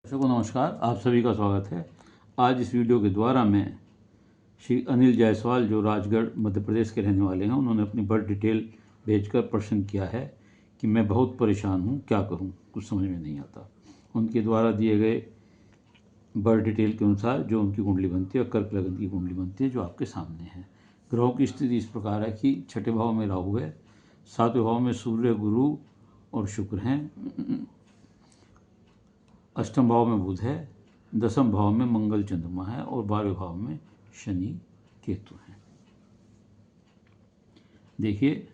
दर्शकों को नमस्कार, आप सभी का स्वागत है। आज इस वीडियो के द्वारा मैं श्री अनिल जायसवाल, जो राजगढ़ मध्य प्रदेश के रहने वाले हैं, उन्होंने अपनी बर्थ डिटेल भेजकर प्रश्न किया है कि मैं बहुत परेशान हूँ, क्या करूँ, कुछ समझ में नहीं आता। उनके द्वारा दिए गए बर्थ डिटेल के अनुसार जो उनकी कुंडली बनती है और कर्क लगन की कुंडली बनती है, जो आपके सामने है। ग्रहों की स्थिति इस प्रकार है कि छठे भाव में राहु है, सातवें भाव में सूर्य, गुरु और शुक्र हैं, अष्टम भाव में बुध है, दसम भाव में मंगल चंद्रमा है और 12वें भाव में शनि केतु है। देखिए,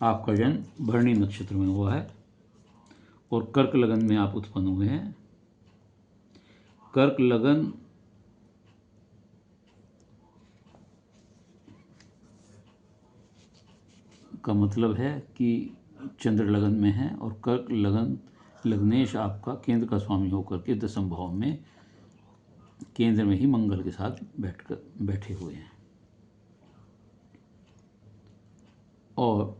आपका जन्म भरणी नक्षत्र में हुआ है और कर्क लगन में आप उत्पन्न हुए हैं। कर्क लगन का मतलब है कि चंद्र लगन में है और कर्क लगन लग्नेश आपका केंद्र का स्वामी होकर के दसम भाव में केंद्र में ही मंगल के साथ बैठे हुए हैं। और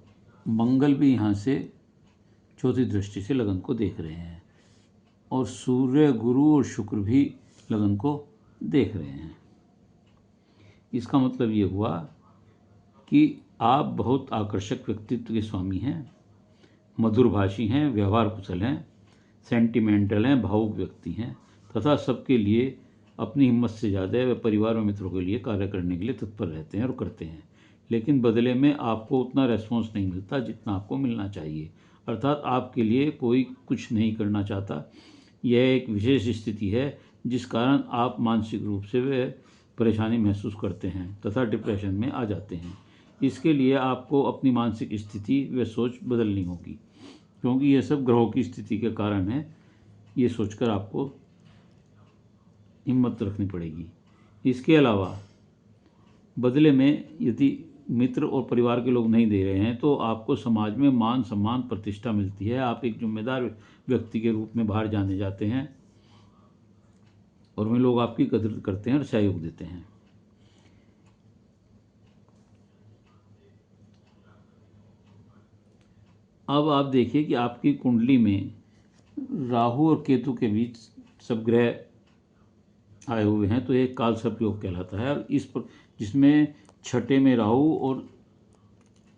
मंगल भी यहाँ से चौथी दृष्टि से लगन को देख रहे हैं और सूर्य, गुरु और शुक्र भी लगन को देख रहे हैं। इसका मतलब ये हुआ कि आप बहुत आकर्षक व्यक्तित्व के स्वामी हैं, मधुरभाषी हैं, व्यवहार कुशल हैं, सेंटिमेंटल हैं, भावुक व्यक्ति हैं तथा सबके लिए अपनी हिम्मत से ज़्यादा वे परिवार और मित्रों के लिए कार्य करने के लिए तत्पर रहते हैं और करते हैं। लेकिन बदले में आपको उतना रेस्पॉन्स नहीं मिलता जितना आपको मिलना चाहिए, अर्थात आपके लिए कोई कुछ नहीं करना चाहता। यह एक विशेष स्थिति है जिस कारण आप मानसिक रूप से वे परेशानी महसूस करते हैं तथा डिप्रेशन में आ जाते हैं। इसके लिए आपको अपनी मानसिक स्थिति व सोच बदलनी होगी, क्योंकि यह सब ग्रहों की स्थिति के कारण है। ये सोचकर आपको हिम्मत रखनी पड़ेगी। इसके अलावा बदले में यदि मित्र और परिवार के लोग नहीं दे रहे हैं तो आपको समाज में मान सम्मान प्रतिष्ठा मिलती है। आप एक जिम्मेदार व्यक्ति के रूप में बाहर जाने जाते हैं और वे लोग आपकी कदर करते हैं और सहयोग देते हैं। अब आप देखिए कि आपकी कुंडली में राहु और केतु के बीच सब ग्रह आए हुए हैं, तो ये काल सर्प योग कहलाता है। और जिसमें छठे में राहु और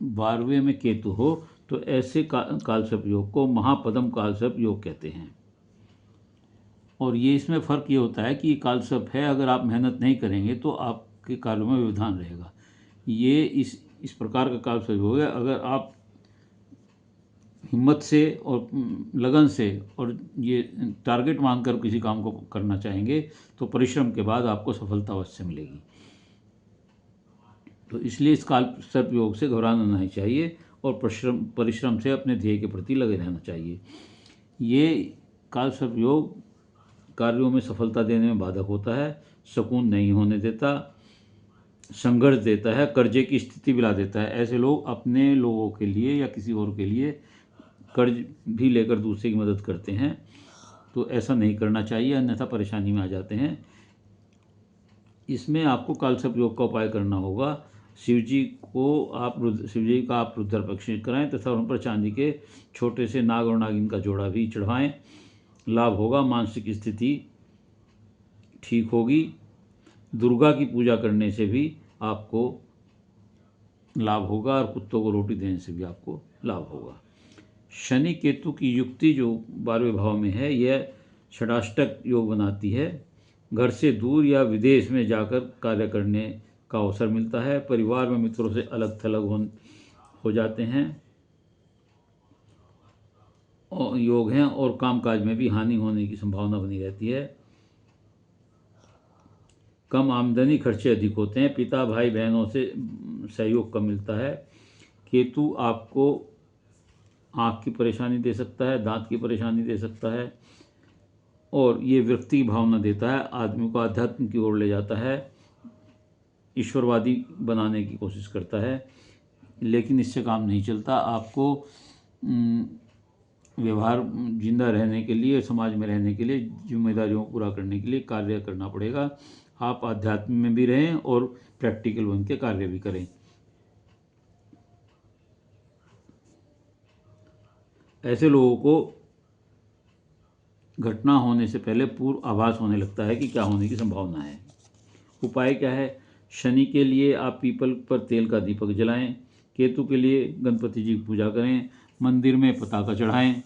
12वें में केतु हो तो ऐसे काल सर्प योग को महापद्म काल सर्प योग कहते हैं। और ये इसमें फ़र्क ये होता है कि काल सर्प है, अगर आप मेहनत नहीं करेंगे तो आपके कार्यों में व्यवधान रहेगा। ये इस प्रकार का काल सर्प योग है। अगर आप हिम्मत से और लगन से और ये टारगेट मानकर किसी काम को करना चाहेंगे तो परिश्रम के बाद आपको सफलता अवश्य मिलेगी। तो इसलिए इस काल सर्प योग से घबराना नहीं चाहिए और परिश्रम से अपने ध्येय के प्रति लगे रहना चाहिए। ये काल सर्प योग कार्यों में सफलता देने में बाधक होता है, सुकून नहीं होने देता, संघर्ष देता है, कर्जे की स्थिति भी ला देता है। ऐसे लोग अपने लोगों के लिए या किसी और के लिए कर्ज भी लेकर दूसरे की मदद करते हैं, तो ऐसा नहीं करना चाहिए, अन्यथा परेशानी में आ जाते हैं। इसमें आपको कालसर्प योग का उपाय करना होगा। शिव जी का आप रुद्राभिषेक कराएं तथा उन पर चांदी के छोटे से नाग और नागिन का जोड़ा भी चढ़वाएं। लाभ होगा, मानसिक स्थिति ठीक होगी। दुर्गा की पूजा करने से भी आपको लाभ होगा और कुत्तों को रोटी देने से भी आपको लाभ होगा। शनि केतु की युक्ति जो 12वें भाव में है, यह षडाष्टक योग बनाती है। घर से दूर या विदेश में जाकर कार्य करने का अवसर मिलता है। परिवार में मित्रों से अलग थलग हो जाते हैं और योग हैं और कामकाज में भी हानि होने की संभावना बनी रहती है। कम आमदनी, खर्चे अधिक होते हैं। पिता, भाई, बहनों से सहयोग कम मिलता है। केतु आपको आँख की परेशानी दे सकता है, दांत की परेशानी दे सकता है और ये व्यक्ति की भावना देता है, आदमी को आध्यात्म की ओर ले जाता है, ईश्वरवादी बनाने की कोशिश करता है। लेकिन इससे काम नहीं चलता। आपको व्यवहार जिंदा रहने के लिए, समाज में रहने के लिए, जिम्मेदारियों को पूरा करने के लिए कार्य करना पड़ेगा। आप आध्यात्म में भी रहें और प्रैक्टिकल बन के कार्य भी करें। ऐसे लोगों को घटना होने से पहले पूर्व आभास होने लगता है कि क्या होने की संभावना है। उपाय क्या है? शनि के लिए आप पीपल पर तेल का दीपक जलाएं। केतु के लिए गणपति जी की पूजा करें, मंदिर में पताका चढ़ाएं,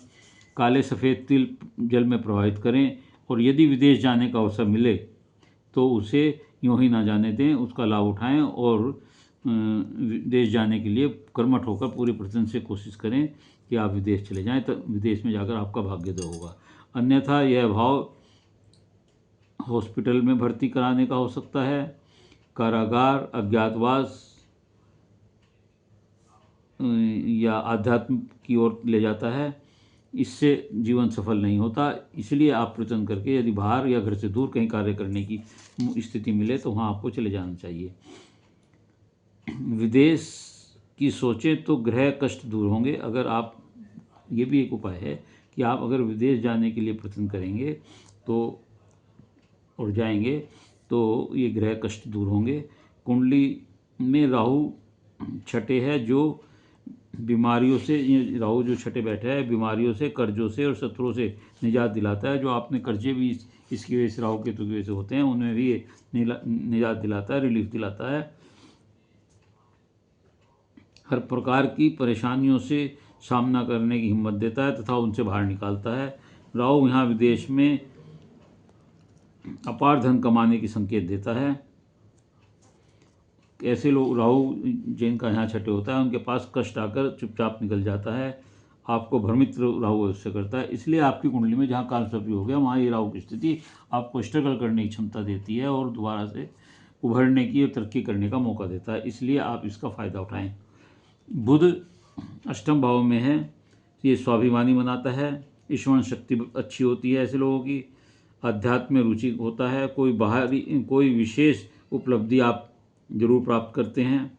काले सफ़ेद तिल जल में प्रवाहित करें और यदि विदेश जाने का अवसर मिले तो उसे यूं ही ना जाने दें, उसका लाभ उठाएं और विदेश जाने के लिए कर्मठ होकर पूरे प्रयत्न से कोशिश करें कि आप विदेश चले जाएं, तो विदेश में जाकर आपका भाग्योदय होगा। अन्यथा यह भाव हॉस्पिटल में भर्ती कराने का हो सकता है, कारागार, अज्ञातवास या आध्यात्म की ओर ले जाता है। इससे जीवन सफल नहीं होता। इसलिए आप प्रयत्न करके यदि बाहर या घर से दूर कहीं कार्य करने की स्थिति मिले तो वहाँ आपको चले जाना चाहिए। विदेश की सोचें तो ग्रह कष्ट दूर होंगे। अगर आप, ये भी एक उपाय है कि आप अगर विदेश जाने के लिए प्रयत्न करेंगे तो और जाएंगे तो ये ग्रह कष्ट दूर होंगे। कुंडली में राहु छठे है, जो बीमारियों से, ये राहु जो छठे बैठा है, बीमारियों से, कर्जों से और शत्रुओं से निजात दिलाता है। जो आपने कर्जे भी इसकी वजह से, राहु केतु की वजह से होते हैं, उनमें भी ये निजात दिलाता है, रिलीफ दिलाता है। हर प्रकार की परेशानियों से सामना करने की हिम्मत देता है तथा उनसे बाहर निकालता है। राहु यहाँ विदेश में अपार धन कमाने की संकेत देता है। ऐसे लोग, राहु जिनका यहाँ छठे होता है, उनके पास कष्ट आकर चुपचाप निकल जाता है। आपको भ्रमित राहु अवश्य करता है। इसलिए आपकी कुंडली में जहाँ कालसर्पी हो गया वहाँ ये राहु की स्थिति आपको स्ट्रगल करने की क्षमता देती है और दोबारा से उभरने की और तरक्की करने का मौका देता है। इसलिए आप इसका फ़ायदा उठाएं। बुध अष्टम भाव में है, ये स्वाभिमानी बनाता है। ईश्वर शक्ति अच्छी होती है ऐसे लोगों की। अध्यात्म में रुचि होता है। कोई विशेष उपलब्धि आप जरूर प्राप्त करते हैं।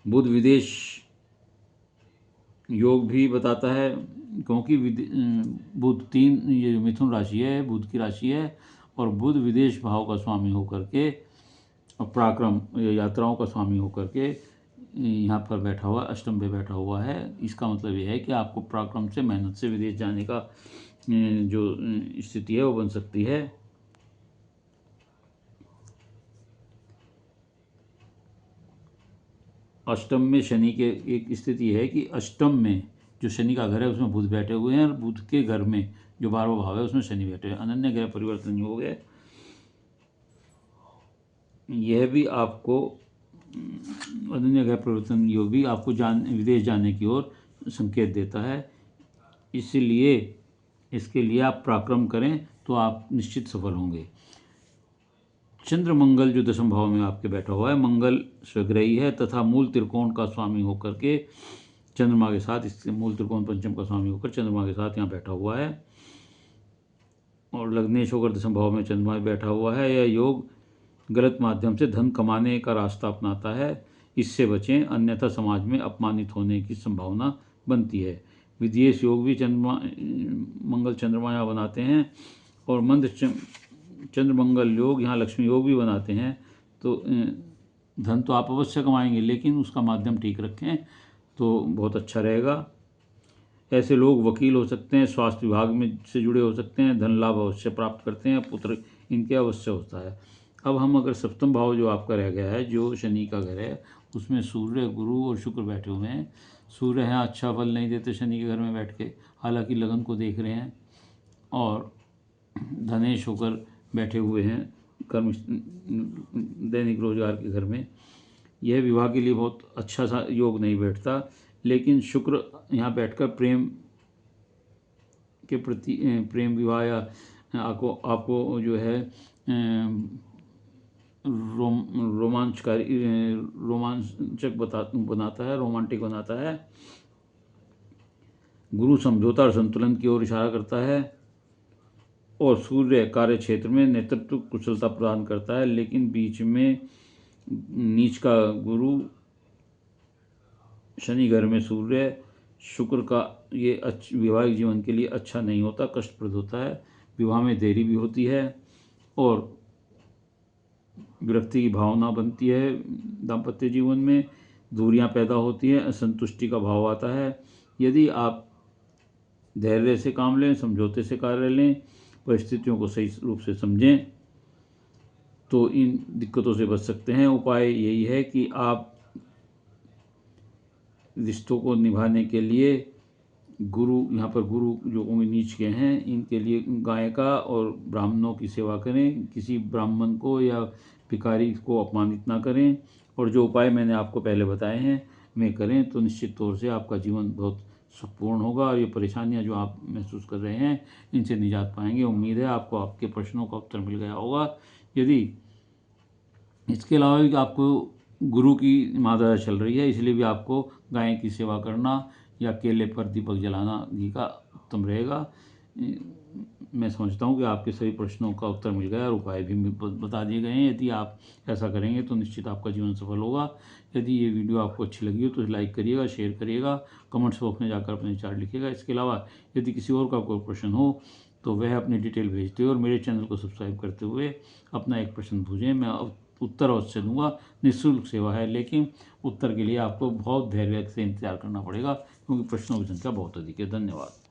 बुध विदेश योग भी बताता है, क्योंकि बुध ये मिथुन राशि है, बुध की राशि है, और बुध विदेश भाव का स्वामी होकर के, पराक्रम यात्राओं का स्वामी होकर के यहाँ पर बैठा हुआ, अष्टम पे बैठा हुआ है। इसका मतलब यह है कि आपको पराक्रम से, मेहनत से विदेश जाने का जो स्थिति है वो बन सकती है। अष्टम में शनि के एक स्थिति है कि अष्टम में जो शनि का घर है उसमें बुध बैठे हुए हैं, और बुध के घर में जो 12वां भाव है उसमें शनि बैठे हैं। अनन्य ग्रह परिवर्तन योग है। यह भी आपको, अनन्य ग्रह परिवर्तन योग भी आपको विदेश जाने की ओर संकेत देता है। इसलिए इसके लिए आप पराक्रम करें तो आप निश्चित सफल होंगे। चंद्र मंगल जो दशम भाव में आपके बैठा हुआ है, मंगल स्वग्रही है तथा मूल त्रिकोण का स्वामी होकर के चंद्रमा के साथ, इसके मूल त्रिकोण पंचम का स्वामी होकर चंद्रमा के साथ यहाँ बैठा हुआ है, और लग्नेश होकर दशम भाव में चंद्रमा बैठा हुआ है। यह योग गलत माध्यम से धन कमाने का रास्ता अपनाता है। इससे बचें, अन्यथा समाज में अपमानित होने की संभावना बनती है। विदेश योग भी मंगल चंद्रमा यहाँ बनाते हैं, और मंद चंद्र मंगल योग यहाँ लक्ष्मी योग भी बनाते हैं। तो धन तो आप अवश्य कमाएंगे, लेकिन उसका माध्यम ठीक रखें तो बहुत अच्छा रहेगा। ऐसे लोग वकील हो सकते हैं, स्वास्थ्य विभाग में से जुड़े हो सकते हैं, धन लाभ अवश्य प्राप्त करते हैं, पुत्र इनके अवश्य होता है। अब हम अगर सप्तम भाव जो आपका रह गया है, जो शनि का घर है, उसमें सूर्य, गुरु और शुक्र बैठे हुए हैं। सूर्य यहाँ अच्छा फल नहीं देते शनि के घर में बैठ के, हालांकि लगन को देख रहे हैं, और धनेश होकर बैठे हुए हैं कर्म दैनिक रोजगार के घर में। यह विवाह के लिए बहुत अच्छा सा योग नहीं बैठता, लेकिन शुक्र यहाँ बैठकर प्रेम के प्रति, प्रेम विवाह या आपको जो है रोमांचक बनाता है, रोमांटिक बनाता है। गुरु समझौता और संतुलन की ओर इशारा करता है, और सूर्य कार्य क्षेत्र में नेतृत्व कुशलता प्रदान करता है। लेकिन बीच में नीच का गुरु, शनि घर में सूर्य, शुक्र का ये वैवाहिक जीवन के लिए अच्छा नहीं होता, कष्टप्रद होता है। विवाह में देरी भी होती है और विरक्ति की भावना बनती है। दाम्पत्य जीवन में दूरियां पैदा होती हैं, असंतुष्टि का भाव आता है। यदि आप धैर्य से काम लें, समझौते से कार्य लें, परिस्थितियों को सही रूप से समझें, तो इन दिक्कतों से बच सकते हैं। उपाय यही है कि आप रिश्तों को निभाने के लिए गुरु, यहाँ पर गुरु जो नीच के हैं, इनके लिए गाय का और ब्राह्मणों की सेवा करें, किसी ब्राह्मण को या भिखारी को अपमानित ना करें, और जो उपाय मैंने आपको पहले बताए हैं वे करें, तो निश्चित तौर से आपका जीवन बहुत सुखपूर्ण होगा और ये परेशानियां जो आप महसूस कर रहे हैं इनसे निजात पाएंगे। उम्मीद है आपको आपके प्रश्नों का उत्तर मिल गया होगा। यदि इसके अलावा भी आपको गुरु की मादरा चल रही है, इसलिए भी आपको गाय की सेवा करना या केले पर दीपक जलाना घी का उत्तम रहेगा। मैं समझता हूँ कि आपके सभी प्रश्नों का उत्तर मिल गया और उपाय भी बता दिए गए हैं। यदि आप ऐसा करेंगे तो निश्चित आपका जीवन सफल होगा। यदि ये वीडियो आपको अच्छी लगी हो तो लाइक करिएगा, शेयर करिएगा, कमेंट्स बॉक्स में जाकर अपने विचार लिखिएगा। इसके अलावा यदि किसी और का कोई प्रश्न हो तो वह अपनी डिटेल भेजते हुए और मेरे चैनल को सब्सक्राइब करते हुए अपना एक प्रश्न पूछें। मैं उत्तर अवश्य दूंगा। निःशुल्क सेवा है, लेकिन उत्तर के लिए आपको बहुत धैर्य से इंतजार करना पड़ेगा क्योंकि प्रश्नों की संख्या बहुत अधिक है। धन्यवाद।